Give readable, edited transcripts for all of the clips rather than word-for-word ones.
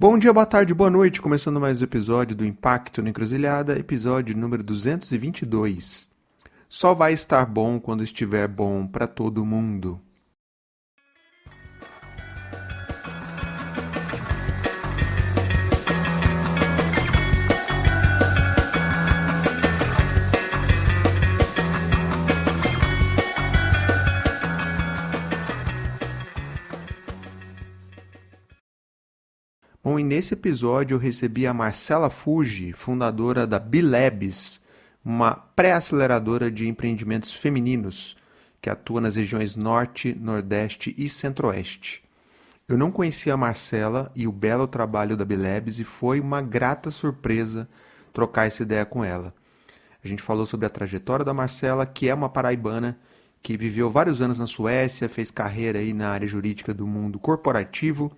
Bom dia, boa tarde, boa noite. Começando mais um episódio do Impacto na Encruzilhada, episódio número 222. Só vai estar bom quando estiver bom para todo mundo. Bom, e nesse episódio eu recebi a Marcela Fuji, fundadora da Bilabs, uma pré-aceleradora de empreendimentos femininos que atua nas regiões Norte, Nordeste e Centro-Oeste. Eu não conhecia a Marcela e o belo trabalho da Bilabs e foi uma grata surpresa trocar essa ideia com ela. A gente falou sobre a trajetória da Marcela, que é uma paraibana que viveu vários anos na Suécia, fez carreira aí na área jurídica do mundo corporativo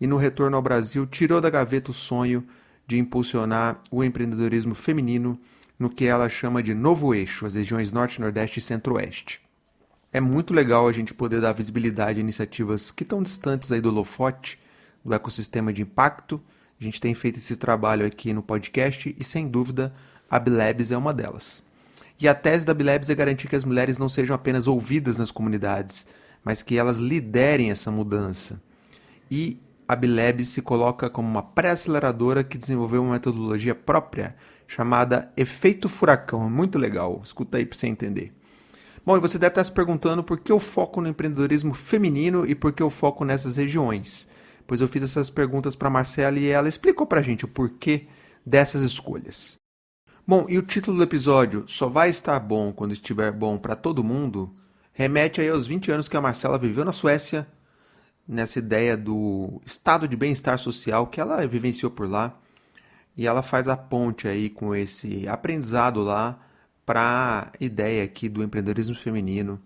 e no retorno ao Brasil tirou da gaveta o sonho de impulsionar o empreendedorismo feminino no que ela chama de novo eixo, as regiões Norte, Nordeste e Centro-Oeste. É muito legal a gente poder dar visibilidade a iniciativas que estão distantes aí do holofote, do ecossistema de impacto. A gente tem feito esse trabalho aqui no podcast e, sem dúvida, a Bilabs é uma delas. E a tese da Bilabs é garantir que as mulheres não sejam apenas ouvidas nas comunidades, mas que elas liderem essa mudança. E a Bilabs se coloca como uma pré-aceleradora que desenvolveu uma metodologia própria chamada Efeito Furacão. Muito legal, escuta aí para você entender. Bom, e você deve estar se perguntando por que eu foco no empreendedorismo feminino e por que eu foco nessas regiões. Pois eu fiz essas perguntas para a Marcela e ela explicou para a gente o porquê dessas escolhas. Bom, e o título do episódio, Só vai estar bom quando estiver bom para todo mundo, remete aí aos 20 anos que a Marcela viveu na Suécia, nessa ideia do estado de bem-estar social que ela vivenciou por lá, e ela faz a ponte aí com esse aprendizado lá para a ideia aqui do empreendedorismo feminino,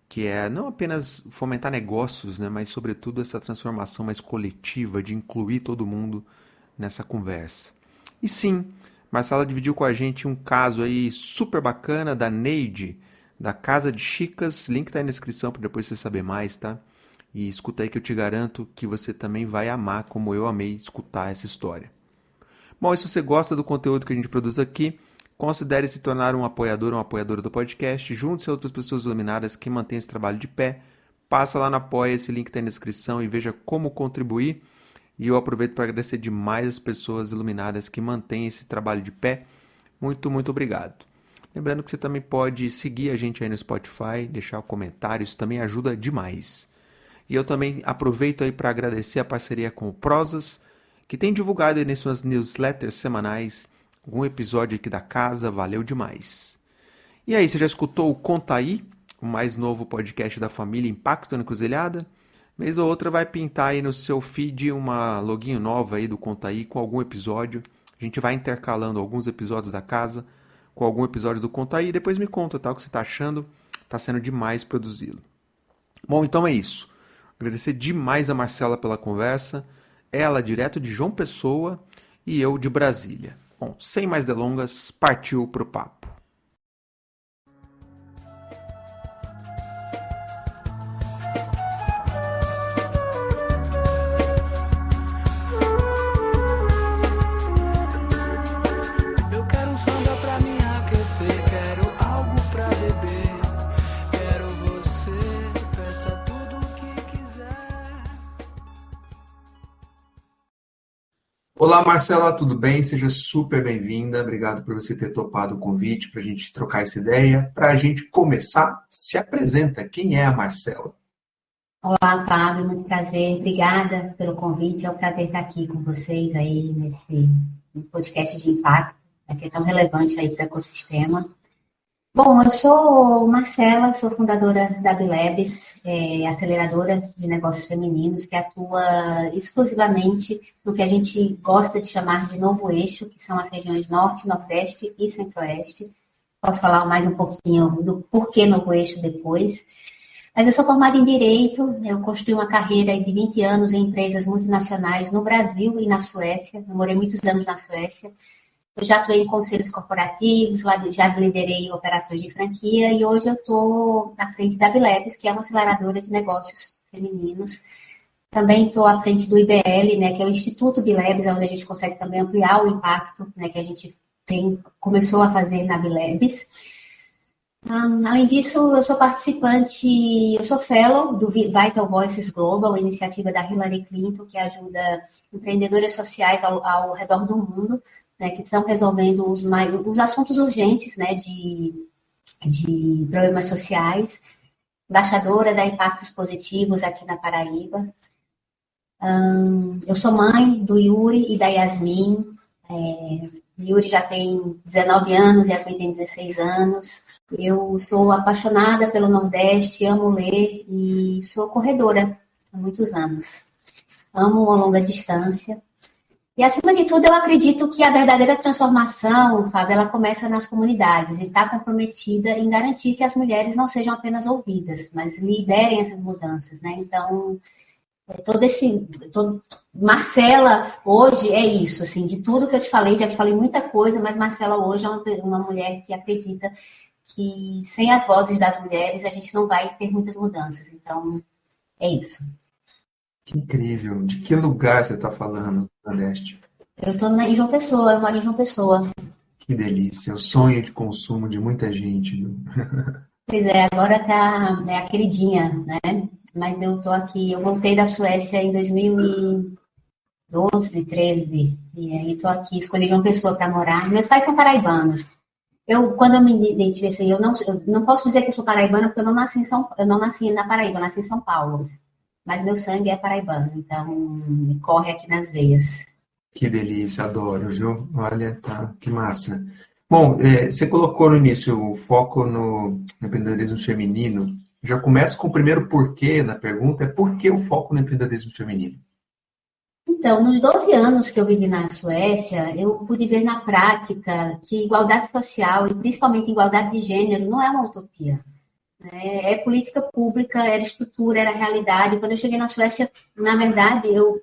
que é não apenas fomentar negócios, né, mas sobretudo essa transformação mais coletiva, de incluir todo mundo nessa conversa. E sim, Marcela dividiu com a gente um caso aí super bacana da Neide, da Casa de Chicas, link tá aí na descrição para depois você saber mais, tá? E escuta aí que eu te garanto que você também vai amar, como eu amei escutar essa história. Bom, e se você gosta do conteúdo que a gente produz aqui, considere se tornar um apoiador ou uma apoiadora do podcast, junte-se a outras pessoas iluminadas que mantêm esse trabalho de pé. Passa lá no Apoia, esse link está aí na descrição e veja como contribuir. E eu aproveito para agradecer demais as pessoas iluminadas que mantêm esse trabalho de pé. Muito, muito obrigado. Lembrando que você também pode seguir a gente aí no Spotify, deixar um comentário, isso também ajuda demais. E eu também aproveito aí para agradecer a parceria com o Prosas, que tem divulgado aí nas suas newsletters semanais algum episódio aqui da casa, valeu demais. E aí, você já escutou o Conta Aí, o mais novo podcast da família Impacto na Encruzilhada? Vez ou outra vai pintar aí no seu feed uma loginho nova aí do Conta Aí com algum episódio. A gente vai intercalando alguns episódios da casa com algum episódio do Conta Aí e depois me conta, tá, o que você está achando. Está sendo demais produzi-lo. Bom, então é isso. Agradecer demais a Marcela pela conversa, ela direto de João Pessoa e eu de Brasília. Bom, sem mais delongas, partiu pro papo. Eu quero um samba pra me aquecer, quero algo pra beber, quero você, peça tudo o que quiser. Olá, Marcela, tudo bem? Seja super bem-vinda. Obrigado por você ter topado o convite para a gente trocar essa ideia. Para a gente começar, se apresenta. Quem é a Marcela? Olá, Fábio, muito prazer. Obrigada pelo convite. É um prazer estar aqui com vocês aí nesse podcast de impacto, que é tão relevante aí para o ecossistema. Bom, eu sou Marcela, sou fundadora da Bilabs, aceleradora de negócios femininos, que atua exclusivamente no que a gente gosta de chamar de novo eixo, que são as regiões Norte, Nordeste e Centro-Oeste. Posso falar mais um pouquinho do porquê novo eixo depois. Mas eu sou formada em Direito, eu construí uma carreira de 20 anos em empresas multinacionais no Brasil e na Suécia. Eu morei muitos anos na Suécia. Eu já atuei em conselhos corporativos, já liderei operações de franquia e hoje eu estou na frente da Bilabs, que é uma aceleradora de negócios femininos, Também estou à frente do IBL, né, que é o Instituto Bilebs, onde a gente consegue também ampliar o impacto, né, que a gente começou a fazer na Bilebs. Além disso, eu sou participante, eu sou fellow do Vital Voices Global, uma iniciativa da Hillary Clinton, que ajuda empreendedoras sociais ao redor do mundo, né, que estão resolvendo os assuntos urgentes, né, de problemas sociais. Embaixadora da Impactos Positivos aqui na Paraíba. Eu sou mãe do Yuri e da Yasmin. Yuri já tem 19 anos, Yasmin tem 16 anos. Eu sou apaixonada pelo Nordeste, amo ler e sou corredora há muitos anos. Amo a longa distância. E, acima de tudo, eu acredito que a verdadeira transformação, Fábio, ela começa nas comunidades e está comprometida em garantir que as mulheres não sejam apenas ouvidas, mas liderem essas mudanças, né? Então, Marcela, hoje, é isso, assim, de tudo que eu te falei, já te falei muita coisa, mas Marcela hoje é uma mulher que acredita que sem as vozes das mulheres a gente não vai ter muitas mudanças. Então, é isso. Que incrível. De que lugar você está falando, Nordeste? Eu estou em João Pessoa, eu moro em João Pessoa. Que delícia. É o sonho de consumo de muita gente. Pois é, agora é a queridinha, né? Mas eu estou aqui, eu voltei da Suécia em 2012, 13, e aí estou aqui, escolhi João Pessoa para morar. Meus pais são paraibanos. Quando eu me identifiquei, eu não posso dizer que eu sou paraibana, porque eu não nasci na Paraíba, eu nasci em São Paulo. Mas meu sangue é paraibano, então corre aqui nas veias. Que delícia, adoro, viu? Olha, tá, que massa. Bom, você colocou no início o foco no empreendedorismo feminino. Já começo com o primeiro porquê na pergunta, é por que o foco no empreendedorismo feminino? Então, nos 12 anos que eu vivi na Suécia, eu pude ver na prática que igualdade social e principalmente igualdade de gênero não é uma utopia. É política pública, era estrutura, era realidade. Quando eu cheguei na Suécia, na verdade, eu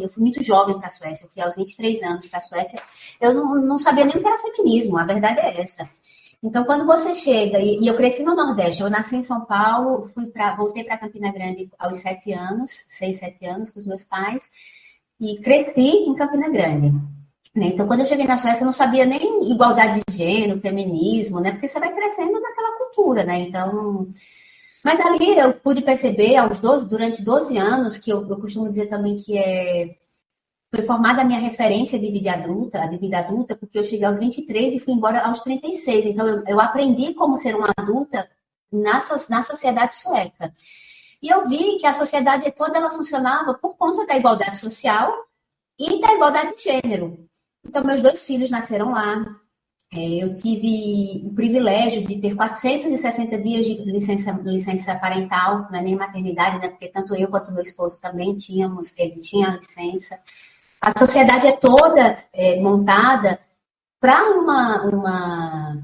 fui muito jovem para a Suécia, eu fui aos 23 anos para a Suécia, eu não sabia nem o que era feminismo, a verdade é essa. Então, quando você chega, e eu cresci no Nordeste, eu nasci em São Paulo, voltei para Campina Grande aos 6, 7 anos, com os meus pais, e cresci em Campina Grande. Então, quando eu cheguei na Suécia, eu não sabia nem igualdade de gênero, feminismo, né? Porque você vai crescendo naquela cultura, né? Então, mas ali eu pude perceber, durante 12 anos, que eu costumo dizer também que foi formada a minha referência de vida adulta, porque eu cheguei aos 23 e fui embora aos 36. Então, eu aprendi como ser uma adulta na sociedade sueca. E eu vi que a sociedade toda ela funcionava por conta da igualdade social e da igualdade de gênero. Então, meus 2 filhos nasceram lá. Eu tive o privilégio de ter 460 dias de licença parental, não é nem maternidade, né? Porque tanto eu quanto meu esposo também ele tinha a licença. A sociedade é toda montada para uma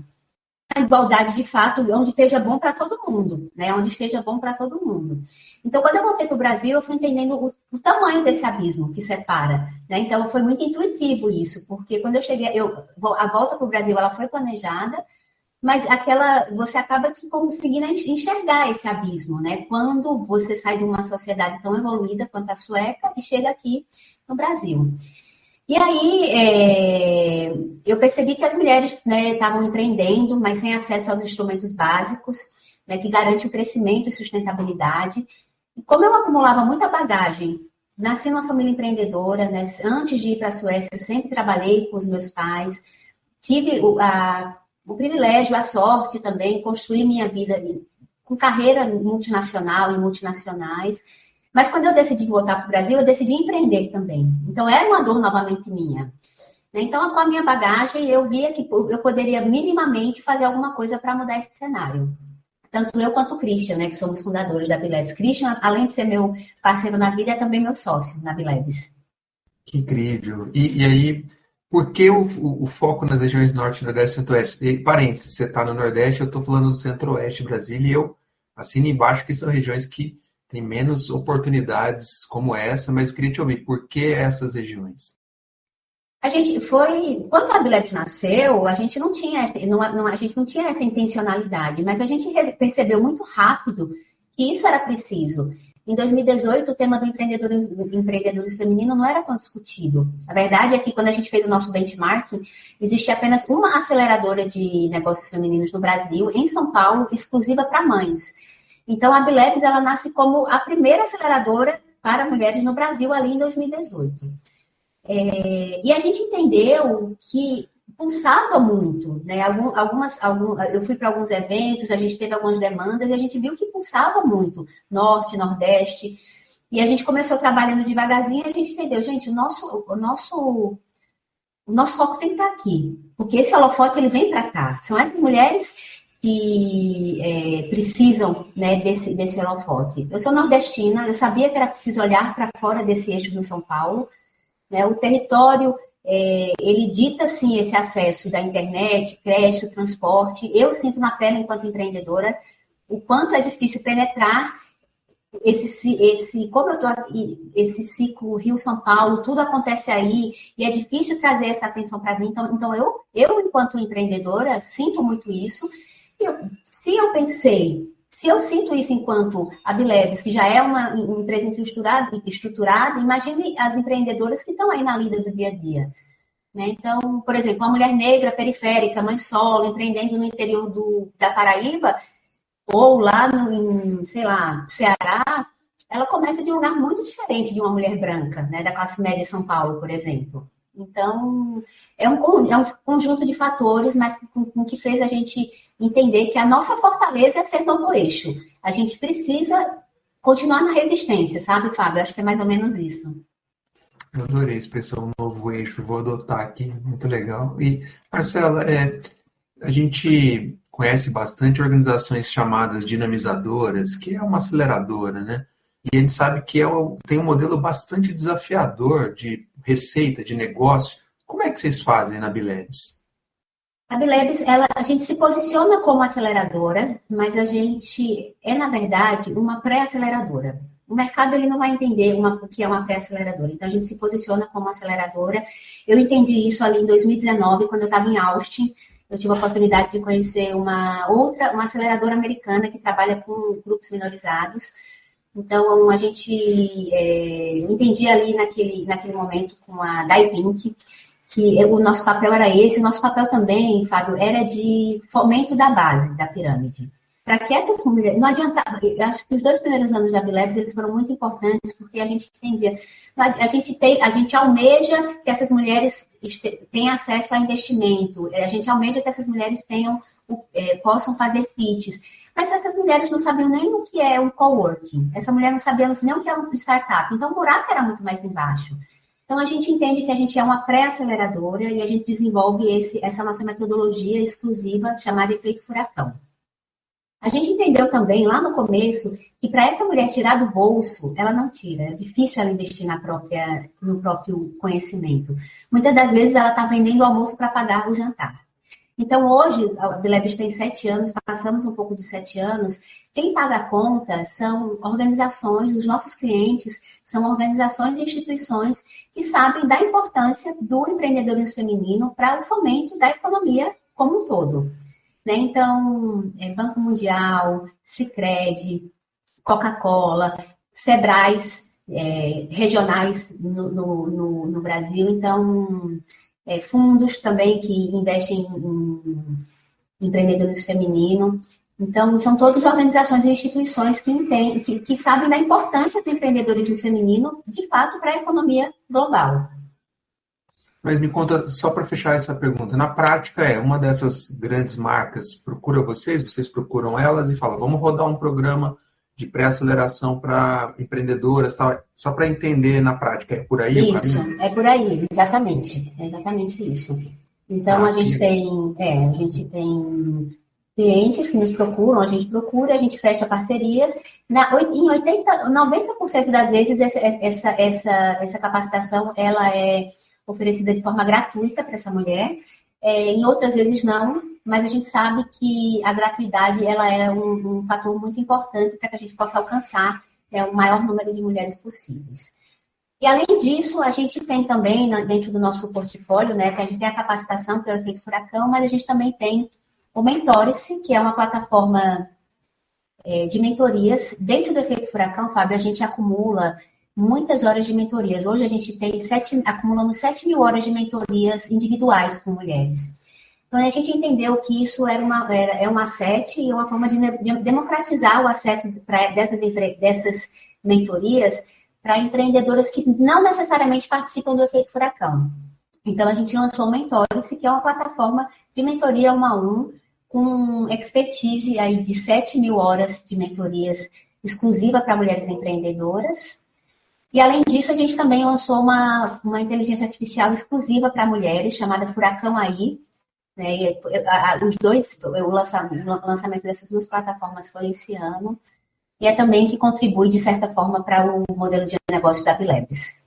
igualdade de fato, onde esteja bom para todo mundo, né? Onde esteja bom para todo mundo. Então, quando eu voltei para o Brasil, eu fui entendendo o tamanho desse abismo que separa, né? Então, foi muito intuitivo isso, porque quando eu cheguei, a volta para o Brasil, ela foi planejada, mas você acaba conseguindo enxergar esse abismo, né? Quando você sai de uma sociedade tão evoluída quanto a sueca e chega aqui no Brasil. E aí, eu percebi que as mulheres, né, estavam empreendendo, mas sem acesso aos instrumentos básicos, né, que garantem o crescimento e sustentabilidade. E como eu acumulava muita bagagem, nasci numa família empreendedora, né, antes de ir para a Suécia, sempre trabalhei com os meus pais, tive o privilégio, a sorte também, de construir minha vida com carreira multinacional e multinacionais. Mas quando eu decidi voltar para o Brasil, eu decidi empreender também. Então, era uma dor novamente minha. Então, com a minha bagagem, eu via que eu poderia minimamente fazer alguma coisa para mudar esse cenário. Tanto eu quanto o Christian, né, que somos fundadores da Bilebs. Christian, além de ser meu parceiro na vida, é também meu sócio na Bilebs. Que incrível. E aí, por que o foco nas regiões Norte, Nordeste e Centro-Oeste? E, parênteses, você está no Nordeste, eu estou falando do Centro-Oeste, Brasília, e eu assino embaixo que são regiões que têm menos oportunidades como essa, mas eu queria te ouvir, por que essas regiões? Quando a Bilebs nasceu, a gente não tinha essa intencionalidade, mas a gente percebeu muito rápido que isso era preciso. Em 2018, o tema do empreendedorismo feminino não era tão discutido. A verdade é que, quando a gente fez o nosso benchmarking, existia apenas uma aceleradora de negócios femininos no Brasil, em São Paulo, exclusiva para mães. Então, a Bilebs, ela nasce como a primeira aceleradora para mulheres no Brasil, ali em 2018. E a gente entendeu que pulsava muito, né? Eu fui para alguns eventos, a gente teve algumas demandas e a gente viu que pulsava muito, Norte, Nordeste, e a gente começou trabalhando devagarzinho e a gente entendeu, gente, o nosso foco tem que estar aqui, porque esse holofote, ele vem para cá, são essas mulheres que precisam, né, desse holofote. Eu sou nordestina, eu sabia que era preciso olhar para fora desse eixo do São Paulo, né? O território, ele dita, sim, esse acesso da internet, crédito, transporte. Eu sinto na pele, enquanto empreendedora, o quanto é difícil penetrar como eu tô aqui, esse ciclo Rio-São Paulo, tudo acontece aí, e é difícil trazer essa atenção para mim. Então eu, enquanto empreendedora, sinto muito isso. Se eu sinto isso enquanto a Bilebs, que já é uma empresa estruturada, imagine as empreendedoras que estão aí na lida do dia a dia. Né? Então, por exemplo, uma mulher negra, periférica, mãe solo, empreendendo no interior da Paraíba, ou lá sei lá, Ceará, ela começa de um lugar muito diferente de uma mulher branca, né, da classe média de São Paulo, por exemplo. Então, é um conjunto de fatores, mas com que fez a gente entender que a nossa fortaleza é ser novo eixo. A gente precisa continuar na resistência, sabe, Fábio? Acho que é mais ou menos isso. Eu adorei a expressão novo eixo, vou adotar aqui, muito legal. E, Marcela, a gente conhece bastante organizações chamadas dinamizadoras, que é uma aceleradora, né? E a gente sabe que tem um modelo bastante desafiador de receita, de negócio. Como é que vocês fazem na Bilebs? A Bilebs, a gente se posiciona como aceleradora, mas a gente na verdade, uma pré-aceleradora. O mercado, ele não vai entender o que é uma pré-aceleradora. Então, a gente se posiciona como aceleradora. Eu entendi isso ali em 2019, quando eu estava em Austin. Eu tive a oportunidade de conhecer uma aceleradora americana que trabalha com grupos minorizados. Então, eu entendi ali naquele momento com a Daivink, que o nosso papel era esse. O nosso papel também, Fábio, era de fomento da base da pirâmide. Para que essas mulheres, não adianta, eu acho que os 2 primeiros anos da Bilebs, eles foram muito importantes, porque a gente entendia, a gente almeja que essas mulheres tenham acesso a investimento, a gente almeja que essas mulheres possam fazer pitches, mas essas mulheres não sabiam nem o que é um coworking, essa mulher não sabia nem o que é uma startup, então o buraco era muito mais embaixo. Então, a gente entende que a gente é uma pré-aceleradora e a gente desenvolve essa nossa metodologia exclusiva chamada Efeito Furacão. A gente entendeu também, lá no começo, que para essa mulher tirar do bolso, ela não tira. É difícil ela investir no próprio conhecimento. Muitas das vezes, ela está vendendo o almoço para pagar o jantar. Então, hoje, a Bilebs tem 7 anos, passamos um pouco de 7 anos. Quem paga a conta são organizações, os nossos clientes são organizações e instituições que sabem da importância do empreendedorismo feminino para o fomento da economia como um todo. Né? Então, Banco Mundial, Sicredi, Coca-Cola, Sebrais regionais no Brasil. Então, fundos também que investem em empreendedorismo feminino. Então, são todas organizações e instituições que sabem da importância do empreendedorismo feminino, de fato, para a economia global. Mas me conta, só para fechar essa pergunta, na prática uma dessas grandes marcas procura vocês procuram elas e falam, vamos rodar um programa de pré-aceleração para empreendedoras, tal, só para entender na prática, é por aí? Isso, é por aí, exatamente, é exatamente isso. Então, a gente tem clientes que nos procuram, a gente procura, a gente fecha parcerias. Em 90% das vezes, essa capacitação, ela é oferecida de forma gratuita para essa mulher. Em outras vezes não, mas a gente sabe que a gratuidade, ela é um fator muito importante para que a gente possa alcançar o maior número de mulheres possíveis. E, além disso, a gente tem também, dentro do nosso portfólio, né, que a gente tem a capacitação, que é o Efeito Furacão, mas a gente também tem o Mentore-se, que é uma plataforma de mentorias. Dentro do efeito furacão, Fábio, a gente acumula muitas horas de mentorias. Hoje a gente tem acumulamos 7.000 horas de mentorias individuais com mulheres. Então, a gente entendeu que isso é um asset e uma forma de democratizar o acesso dessas mentorias para empreendedoras que não necessariamente participam do efeito furacão. Então, a gente lançou o Mentorice, que é uma plataforma de mentoria 1 a 1, com expertise aí de 7.000 horas de mentorias exclusiva para mulheres empreendedoras. E, além disso, a gente também lançou uma inteligência artificial exclusiva para mulheres, chamada Furacão AI, né? O lançamento dessas duas plataformas foi esse ano, e é também que contribui, de certa forma, para o modelo de negócio da Bilebs.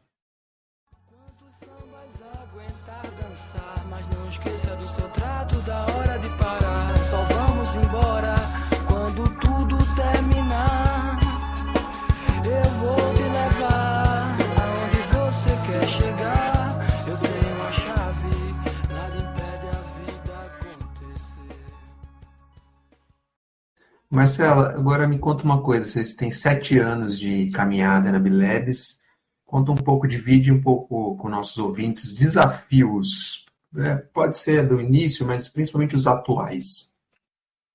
Quantos sambas aguentar dançar, mas não esqueça do seu trato, da hora de parar. Só vamos embora quando tudo terminar. Eu vou te levar aonde você quer chegar. Eu tenho a chave, nada impede a vida acontecer. Marcela, agora me conta uma coisa. Vocês têm 7 anos de caminhada na Bilebs. Conta um pouco, divide um pouco com nossos ouvintes desafios. Pode ser do início, mas principalmente os atuais.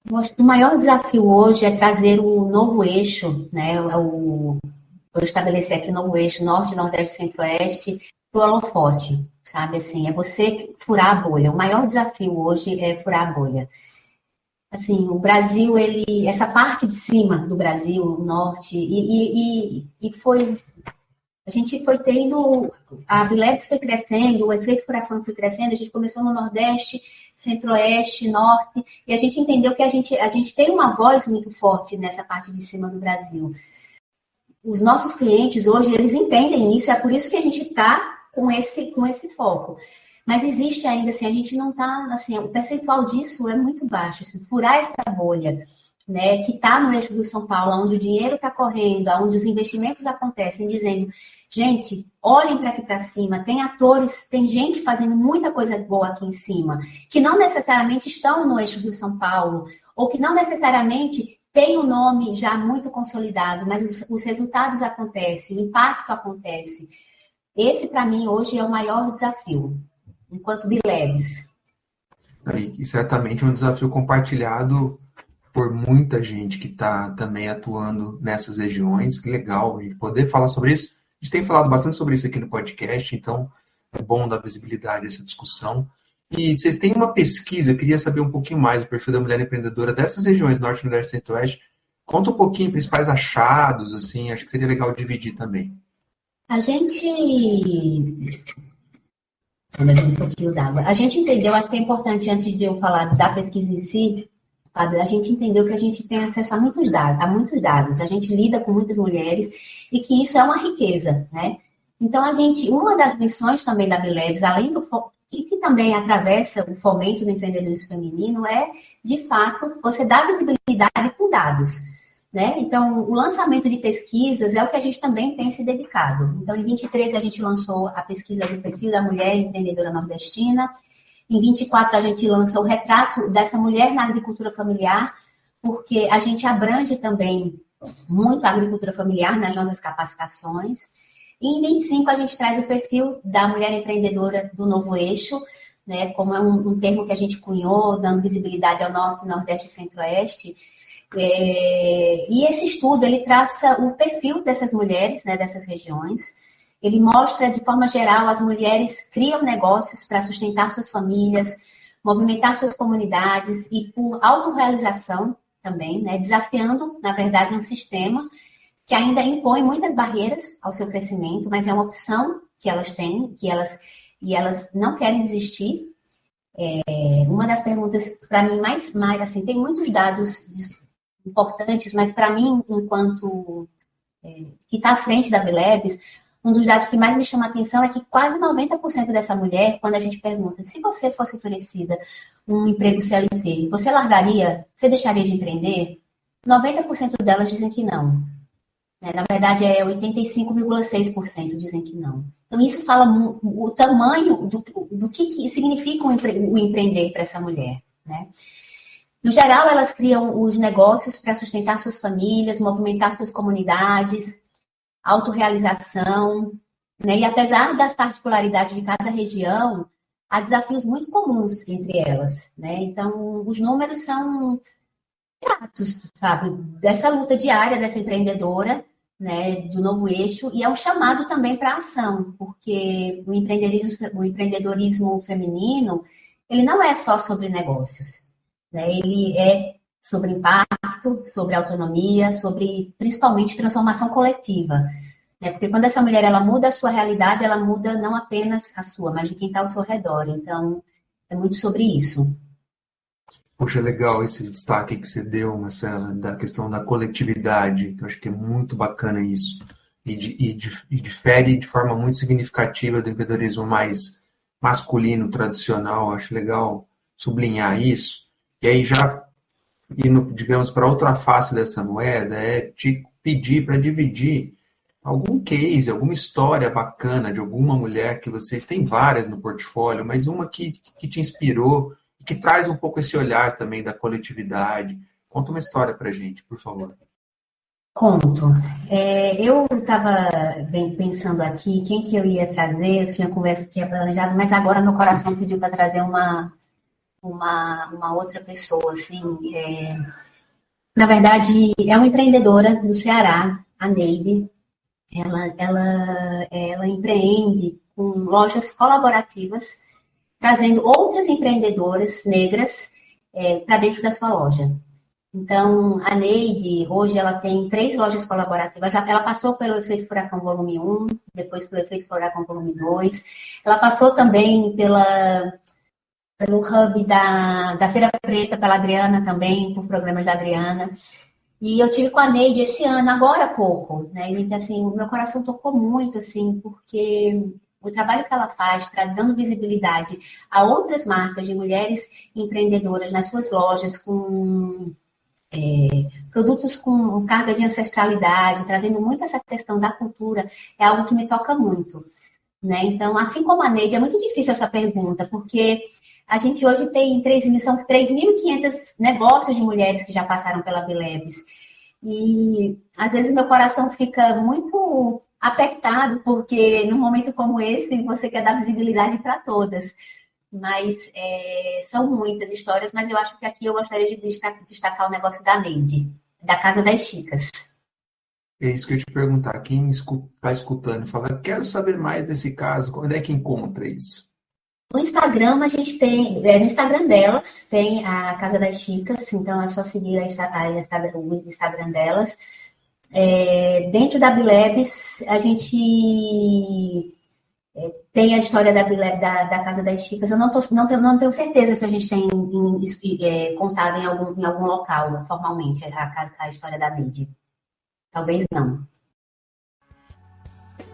Eu acho que o maior desafio hoje é trazer o novo eixo, né? Vou estabelecer aqui o novo eixo Norte, Nordeste, Centro-Oeste para o holofote, sabe? Assim, é você furar a bolha. O maior desafio hoje é furar a bolha. Assim, o Brasil, essa parte de cima do Brasil, o norte, a gente foi tendo, a Bilebs foi crescendo, o efeito furacão foi crescendo, a gente começou no Nordeste, Centro-Oeste, Norte, e a gente entendeu que a gente tem uma voz muito forte nessa parte de cima do Brasil. Os nossos clientes hoje, eles entendem isso, é por isso que a gente está com esse foco. Mas existe ainda, assim, a gente não está, assim, o percentual disso é muito baixo. Assim, furar essa bolha, né, que está no eixo do São Paulo, onde o dinheiro está correndo, onde os investimentos acontecem, dizendo, gente, olhem para aqui para cima, tem atores, tem gente fazendo muita coisa boa aqui em cima, que não necessariamente estão no eixo do São Paulo, ou que não necessariamente tem o nome já muito consolidado, mas os resultados acontecem, o impacto acontece. Esse, para mim, hoje é o maior desafio, enquanto Bilebs. E certamente é um desafio compartilhado por muita gente que está também atuando nessas regiões. Que legal a gente poder falar sobre isso. A gente tem falado bastante sobre isso aqui no podcast, então é bom dar visibilidade a essa discussão. E vocês têm uma pesquisa, eu queria saber um pouquinho mais do perfil da mulher empreendedora dessas regiões, Norte, Nordeste e Centro-Oeste. Conta um pouquinho, principais achados, assim, acho que seria legal dividir também. A gente... Só bebendo um pouquinho d'água. A gente entendeu, acho que é importante, antes de eu falar da pesquisa em si, Fábio, a gente entendeu que a gente tem acesso a muitos dados, a gente lida com muitas mulheres e que isso é uma riqueza, né? Então, uma das missões também da Bilebs, além do e que também atravessa o fomento do empreendedorismo feminino, é, de fato, você dar visibilidade com dados, né? Então, o lançamento de pesquisas é o que a gente também tem se dedicado. Então, em 23 a gente lançou a pesquisa do perfil da mulher empreendedora nordestina. Em 24 a gente lança o retrato dessa mulher na agricultura familiar, porque a gente abrange também muito a agricultura familiar nas nossas capacitações. E em 25 a gente traz o perfil da mulher empreendedora do novo eixo, né, como é um termo que a gente cunhou, dando visibilidade ao Norte, Nordeste e Centro-Oeste. E esse estudo, ele traça o perfil dessas mulheres, né, dessas regiões. Ele mostra, de forma geral, as mulheres criam negócios para sustentar suas famílias, movimentar suas comunidades e por autorrealização também, né, desafiando, na verdade, um sistema que ainda impõe muitas barreiras ao seu crescimento, mas é uma opção que elas têm, e elas não querem desistir. Uma das perguntas, para mim, mais assim, tem muitos dados importantes, mas para mim, enquanto que está à frente da Bilebs, um dos dados que mais me chama a atenção é que quase 90% dessa mulher, quando a gente pergunta, se você fosse oferecida um emprego CLT, você largaria, você deixaria de empreender? 90% delas dizem que não. Na verdade, 85,6% dizem que não. Então, isso fala o tamanho do que significa o empreender para essa mulher, né? No geral, elas criam os negócios para sustentar suas famílias, movimentar suas comunidades, autorrealização, né? E apesar das particularidades de cada região, há desafios muito comuns entre elas, né? Então, os números são pratos, sabe? Dessa luta diária dessa empreendedora, né? Do novo eixo, e é um chamado também para a ação, porque o empreendedorismo feminino, ele não é só sobre negócios, né? Ele é sobre impacto, sobre autonomia, sobre principalmente transformação coletiva, né? Porque quando essa mulher ela muda a sua realidade, ela muda não apenas a sua, mas de quem está ao seu redor. Então, é muito sobre isso. Poxa, legal esse destaque que você deu, Marcela, da questão da coletividade. Eu acho que é muito bacana isso. E difere de forma muito significativa do empreendedorismo mais masculino, tradicional. Eu acho legal sublinhar isso. E aí, já indo, digamos, para outra face dessa moeda, é te pedir para dividir algum case, alguma história bacana de alguma mulher que vocês têm várias no portfólio, mas uma que te inspirou e que traz um pouco esse olhar também da coletividade. Conta uma história para a gente, por favor. Conto. Eu estava pensando aqui quem que eu ia trazer, eu tinha planejado, mas agora meu coração pediu para trazer uma outra pessoa, assim. Na verdade, é uma empreendedora do Ceará, a Neide. Ela empreende com lojas colaborativas, trazendo outras empreendedoras negras para dentro da sua loja. Então, a Neide, hoje, ela tem 3 lojas colaborativas. Ela passou pelo Efeito Furacão Volume 1, depois pelo Efeito Furacão Volume 2. Ela passou também pelo hub da Feira Preta, pela Adriana também, por programas da Adriana. E eu tive com a Neide esse ano, agora há pouco, né? Então, assim, o meu coração tocou muito, assim, porque o trabalho que ela faz, dando visibilidade a outras marcas de mulheres empreendedoras nas suas lojas, com produtos com carga de ancestralidade, trazendo muito essa questão da cultura, é algo que me toca muito, né? Então, assim como a Neide, é muito difícil essa pergunta, porque a gente hoje tem são 3.500 negócios de mulheres que já passaram pela Bilebs. E, às vezes, meu coração fica muito apertado, porque num momento como esse, você quer dar visibilidade para todas. Mas são muitas histórias, mas eu acho que aqui eu gostaria de destacar o negócio da Neide, da Casa das Chicas. É isso que eu ia te perguntar. Quem está escutando e fala, quero saber mais desse caso, onde é que encontra isso? No Instagram, a gente tem, no Instagram delas, tem a Casa das Chicas, então é só seguir o Instagram delas. Dentro da Bilebs, a gente tem a história da Casa das Chicas. Eu não tenho certeza se a gente tem contado em algum local, formalmente, a história da Neide. Talvez não.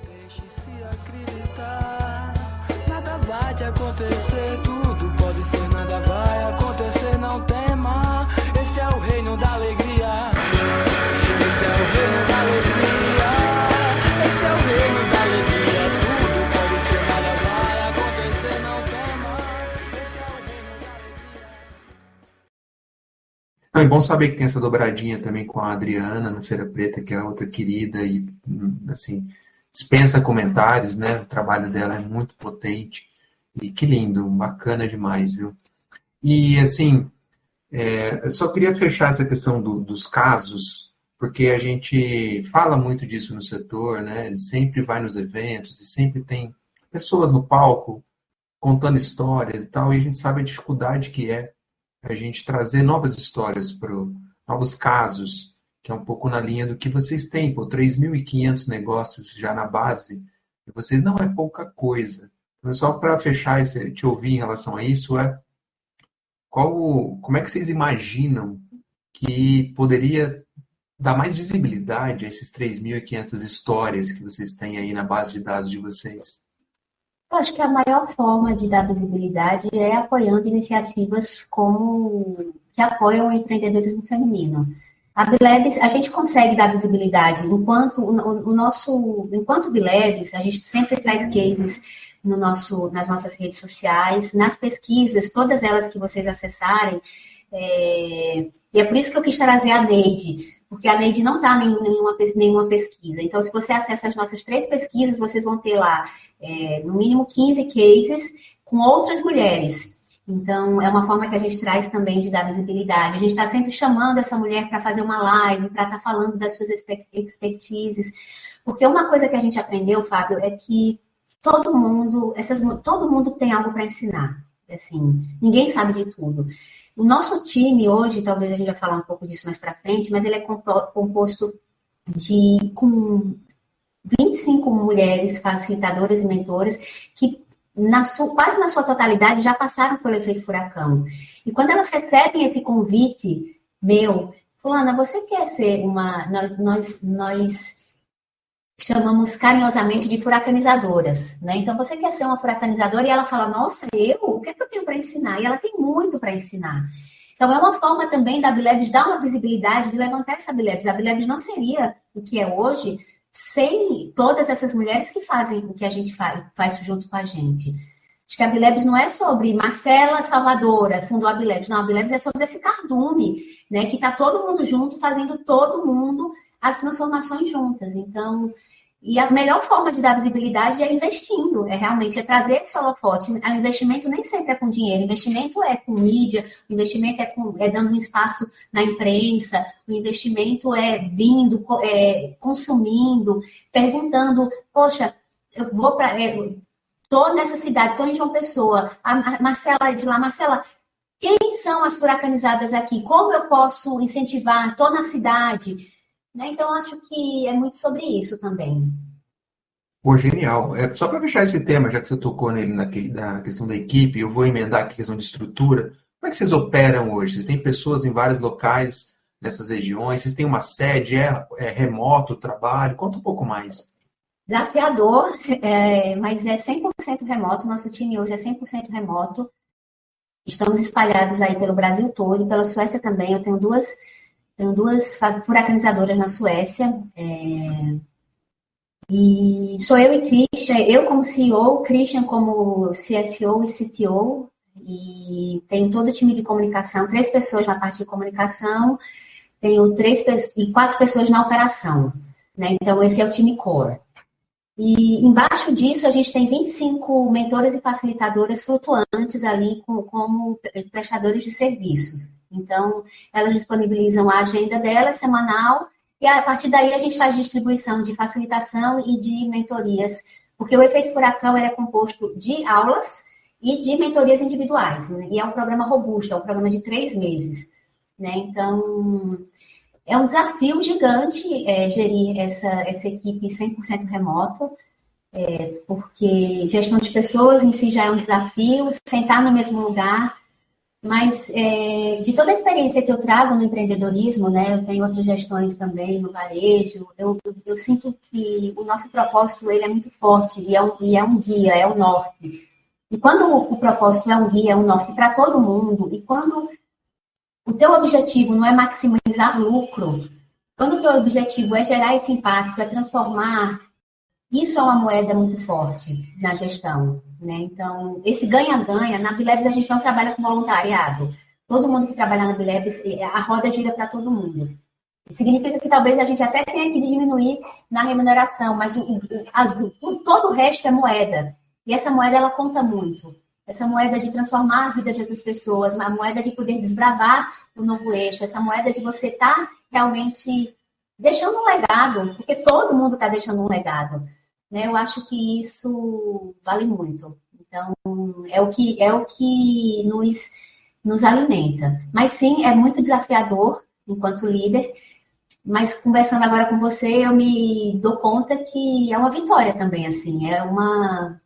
Deixe-se acreditar, nada vai te acontecer, tudo pode ser, nada vai acontecer, não tema. Esse é o reino da alegria, esse é o reino da alegria, esse é o reino da alegria, tudo pode ser, nada vai acontecer, não tema. Esse é o reino da alegria. É bom saber que tem essa dobradinha também com a Adriana no Feira Preta, que é outra querida e, assim, dispensa comentários, né? O trabalho dela é muito potente e que lindo, bacana demais, viu? E, assim, eu só queria fechar essa questão dos casos, porque a gente fala muito disso no setor, né? Ele sempre vai nos eventos e sempre tem pessoas no palco contando histórias e tal, e a gente sabe a dificuldade que é a gente trazer novas histórias, novos casos, que é um pouco na linha do que vocês têm, 3.500 negócios já na base, e vocês não é pouca coisa. Então, só para fechar, te ouvir em relação a isso, como é que vocês imaginam que poderia dar mais visibilidade a esses 3.500 histórias que vocês têm aí na base de dados de vocês? Eu acho que a maior forma de dar visibilidade é apoiando iniciativas que apoiam o empreendedorismo feminino. A Bilebs, a gente consegue dar visibilidade, enquanto Bilebs, a gente sempre traz cases nas nossas redes sociais, nas pesquisas, todas elas que vocês acessarem, E é por isso que eu quis trazer a Neide, porque a Neide não está em nenhuma pesquisa. Então, se você acessa as nossas 3 pesquisas, vocês vão ter lá, no mínimo, 15 cases com outras mulheres. Então, é uma forma que a gente traz também de dar visibilidade. A gente está sempre chamando essa mulher para fazer uma live, para estar falando das suas expertises. Porque uma coisa que a gente aprendeu, Fábio, é que todo mundo tem algo para ensinar. Assim, ninguém sabe de tudo. O nosso time hoje, talvez a gente vai falar um pouco disso mais para frente, mas ele é composto com 25 mulheres facilitadoras e mentoras que quase na sua totalidade já passaram pelo efeito furacão. E quando elas recebem esse convite meu, fulana, você quer ser uma... Nós chamamos carinhosamente de furacanizadoras, né? Então, você quer ser uma furacanizadora e ela fala, nossa, o que é que eu tenho para ensinar? E ela tem muito para ensinar. Então, é uma forma também da Bilebs dar uma visibilidade, de levantar essa Bilebs. A Bilebs não seria o que é hoje sem todas essas mulheres que fazem o que a gente faz junto com a gente. Acho que a Bilebs não é sobre Marcela Salvadora, fundou a Bilebs. Não, a Bilebs é sobre esse cardume, né? Que está todo mundo junto, fazendo todo mundo as transformações juntas. Então, e a melhor forma de dar visibilidade é investindo, realmente trazer esse holofote. O investimento nem sempre é com dinheiro, o investimento é com mídia, o investimento é dando um espaço na imprensa, o investimento é vindo, consumindo, perguntando, poxa, eu vou para... Estou nessa cidade, estou em João Pessoa, a Marcela é de lá, Marcela, quem são as furacanizadas aqui? Como eu posso incentivar? Estou na cidade... Então, acho que é muito sobre isso também. Pô, genial. Só para fechar esse tema, já que você tocou nele na questão da equipe, eu vou emendar aqui a questão de estrutura. Como é que vocês operam hoje? Vocês têm pessoas em vários locais nessas regiões? Vocês têm uma sede? É remoto o trabalho? Conta um pouco mais. Desafiador, mas é 100% remoto. Nosso time hoje é 100% remoto. Estamos espalhados aí pelo Brasil todo e pela Suécia também. Eu tenho duas furacanizadoras na Suécia, e sou eu e Christian, eu como CEO, Christian como CFO e CTO, e tenho todo o time de comunicação, 3 pessoas na parte de comunicação, tenho 4 pessoas na operação, né? Então esse é o time core. E embaixo disso a gente tem 25 mentoras e facilitadoras flutuantes ali como prestadores de serviços. Então, elas disponibilizam a agenda delas semanal e a partir daí a gente faz distribuição de facilitação e de mentorias, porque o Efeito Furacão é composto de aulas e de mentorias individuais, né? E é um programa robusto, é um programa de 3 meses, né? Então, é um desafio gigante gerir essa equipe 100% remoto, porque gestão de pessoas em si já é um desafio, sentar no mesmo lugar. Mas de toda a experiência que eu trago no empreendedorismo, né, eu tenho outras gestões também no varejo, eu sinto que o nosso propósito ele é muito forte e é um guia, é o norte. E quando o propósito é um guia, é um norte para todo mundo, e quando o teu objetivo não é maximizar lucro, quando o teu objetivo é gerar esse impacto, é transformar, isso é uma moeda muito forte na gestão, né? Então, esse ganha-ganha, na Bilebs a gente não trabalha com voluntariado. Todo mundo que trabalha na Bilebs, a roda gira para todo mundo. Significa que talvez a gente até tenha que diminuir na remuneração, mas todo o resto é moeda. E essa moeda, ela conta muito. Essa moeda de transformar a vida de outras pessoas, a moeda de poder desbravar o novo eixo, essa moeda de você estar realmente deixando um legado, porque todo mundo está deixando um legado. Né? Eu acho que isso vale muito. Então, é o que nos alimenta. Mas sim, é muito desafiador enquanto líder, mas conversando agora com você, eu me dou conta que é uma vitória também, assim,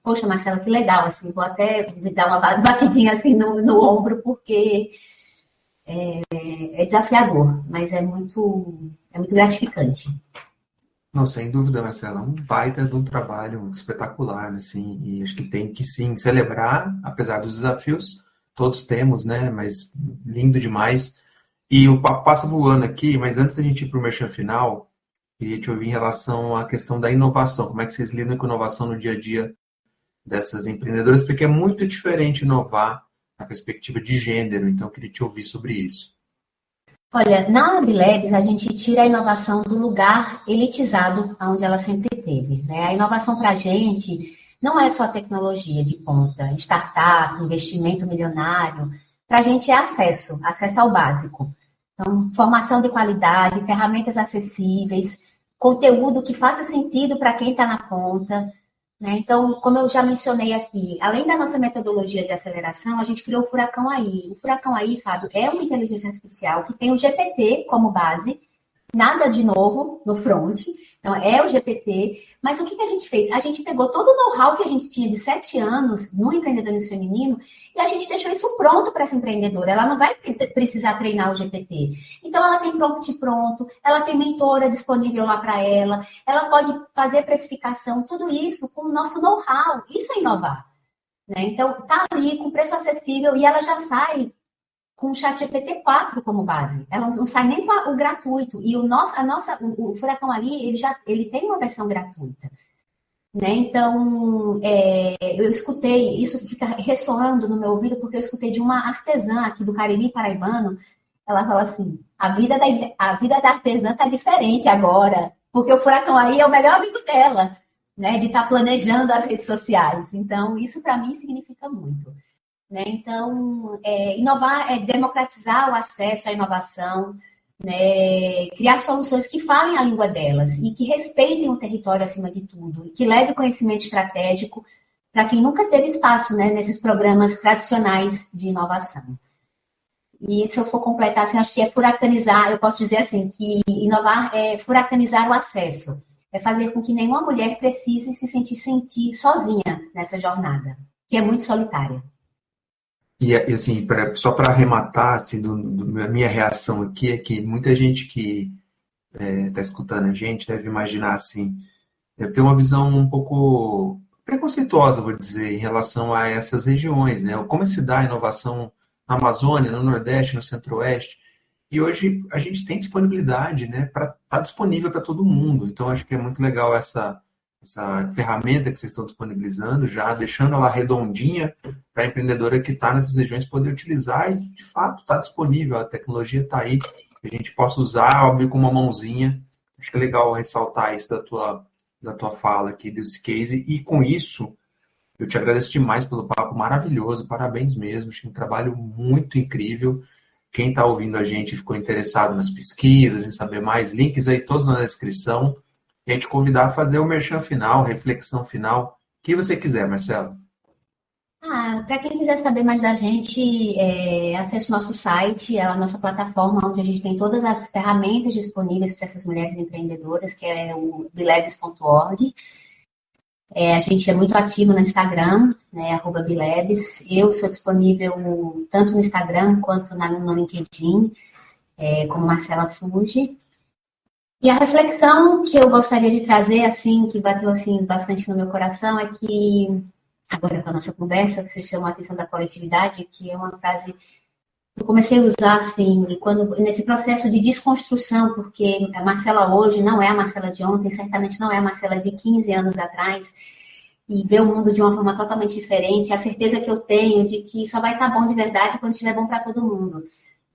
poxa, Marcela, que legal, assim, vou até me dar uma batidinha assim no ombro, porque é desafiador, mas é muito gratificante. Não, sem dúvida, Marcela, um baita de um trabalho espetacular, assim, e acho que tem que sim celebrar, apesar dos desafios, todos temos, né, mas lindo demais. E o papo passa voando aqui, mas antes da gente ir para o merchan final, queria te ouvir em relação à questão da inovação. Como é que vocês lidam com inovação no dia a dia dessas empreendedoras? Porque é muito diferente inovar na perspectiva de gênero. Então, eu queria te ouvir sobre isso. Olha, na Bilebs, a gente tira a inovação do lugar elitizado onde ela sempre teve, né? A inovação para a gente não é só tecnologia de ponta, startup, investimento milionário. Para a gente é acesso ao básico. Então, formação de qualidade, ferramentas acessíveis, conteúdo que faça sentido para quem está na ponta, né? Então, como eu já mencionei aqui, além da nossa metodologia de aceleração, a gente criou o Furacão AI. O Furacão AI, Fábio, é uma inteligência artificial que tem o GPT como base, nada de novo no front, então é o GPT, mas o que a gente fez? A gente pegou todo o know-how que a gente tinha de 7 anos no empreendedorismo feminino e a gente deixou isso pronto para essa empreendedora, ela não vai precisar treinar o GPT. Então ela tem prompt pronto, ela tem mentora disponível lá para ela pode fazer precificação, tudo isso com o nosso know-how, isso é inovar, né? Então tá ali com preço acessível e ela já sai com o ChatGPT 4 como base. Ela não sai nem com o gratuito. E o Furacão Ali, ele tem uma versão gratuita. Né? Então, eu escutei, isso fica ressoando no meu ouvido, porque eu escutei de uma artesã aqui do Cariri paraibano, ela fala assim, a vida da artesã está diferente agora, porque o Furacão Aí é o melhor amigo dela, né? De estar planejando as redes sociais. Então, isso para mim significa muito. Né? Então, inovar é democratizar o acesso à inovação, né? Criar soluções que falem a língua delas e que respeitem o território acima de tudo, e que levem conhecimento estratégico para quem nunca teve espaço, né, nesses programas tradicionais de inovação. E se eu for completar, assim, acho que é furacanizar, eu posso dizer assim, que inovar é furacanizar o acesso, é fazer com que nenhuma mulher precise se sentir sozinha nessa jornada, que é muito solitária. E assim, só para arrematar, assim, a minha reação aqui é que muita gente que está escutando a gente deve imaginar assim, deve ter uma visão um pouco preconceituosa, vou dizer, em relação a essas regiões, né? Como se dá a inovação na Amazônia, no Nordeste, no Centro-Oeste. E hoje a gente tem disponibilidade, né, para estar disponível para todo mundo. Então, acho que é muito legal essa ferramenta que vocês estão disponibilizando, já deixando ela redondinha para a empreendedora que está nessas regiões poder utilizar e, de fato, está disponível, a tecnologia está aí, que a gente possa usar, óbvio, com uma mãozinha. Acho que é legal ressaltar isso da tua fala aqui, desse case, e com isso, eu te agradeço demais pelo papo maravilhoso, parabéns mesmo, achei um trabalho muito incrível. Quem está ouvindo a gente ficou interessado nas pesquisas, em saber mais, links aí todos na descrição. E a gente convidar a fazer o merchan final, reflexão final, o que você quiser, Marcelo. Para quem quiser saber mais da gente, acesse o nosso site, a nossa plataforma, onde a gente tem todas as ferramentas disponíveis para essas mulheres empreendedoras, que é o bilebs.org. A gente é muito ativo no Instagram, né, @bilebs. Eu sou disponível tanto no Instagram quanto no LinkedIn, como Marcela Fuji. E a reflexão que eu gostaria de trazer, assim, que bateu assim, bastante no meu coração, é que, agora com a nossa conversa, você chamou a atenção da coletividade, que é uma frase que eu comecei a usar, assim, nesse processo de desconstrução, porque a Marcela hoje não é a Marcela de ontem, certamente não é a Marcela de 15 anos atrás, e ver o mundo de uma forma totalmente diferente, a certeza que eu tenho de que só vai estar bom de verdade quando estiver bom para todo mundo.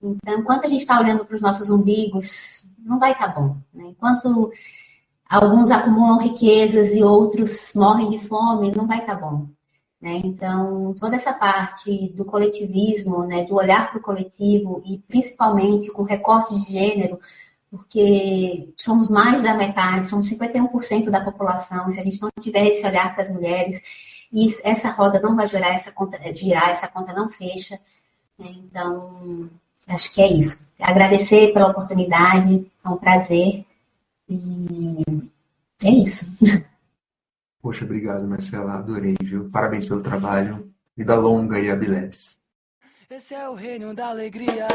Então, enquanto a gente está olhando para os nossos umbigos, não vai estar bom, né? Enquanto alguns acumulam riquezas e outros morrem de fome, não vai estar bom, né? Então, toda essa parte do coletivismo, né, do olhar para o coletivo e principalmente com recorte de gênero, porque somos mais da metade, somos 51% da população, e se a gente não tiver esse olhar para as mulheres, e essa roda não vai girar, essa conta não fecha, né? Então, acho que é isso. Agradecer pela oportunidade, é um prazer. E é isso. Poxa, obrigado, Marcela. Adorei, viu? Parabéns pelo trabalho. Vida longa aí a Bilebs. Esse é o reino da alegria.